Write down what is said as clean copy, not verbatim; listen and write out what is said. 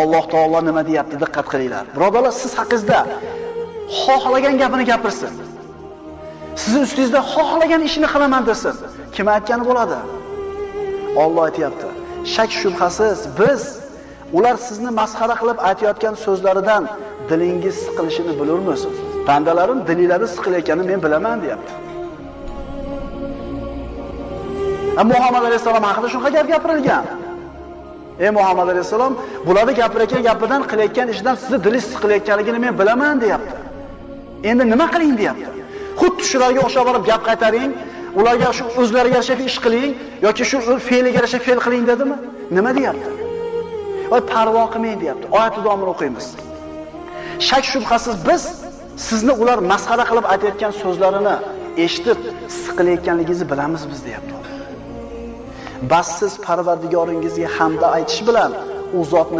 Alloh taolo nima deyapti? Diqqat qilinglar. Birodarlar, siz haqingizda xohlagan gapini gapirsin. Sizning ustingizda xohlagan ishini qilaman desin. Kim aytgani bo'ladi? Alloh aytayapti. Shak shubhasiz biz ular sizni masxara qilib aytayotgan so'zlaridan dilingiz siqilishini bilurmisiz? Bandalarim dillari siqilayotganini men bilaman, deyapti. Muhammad alayhisalom haqida shunaqa gap gapirilgan. Ey Muhammad alayhisalom, bularni gapirayotgan gapidan qilayotgan ishidan sizni dilingiz siqilayotganligini men bilaman, deyapti. Endi nima qiling, deyapti. Xuddi shularga o'xshab borib gap qaytaring, ularga shu o'zlariga yarasha ish qiling yoki shu fe'liga yarasha fe'l qiling dedimi? Nima deyapti? Voy parvo qilmang, deyapti. Oyat davomini o'qiymiz. Shak shubhasiz biz sizni ular masxara qilib aytayotgan so'zlarini eshitib siqilayotganligingizni bilamiz biz, deyapti. Bas siz Parvardigoringizga hamda aytish bilan u zotni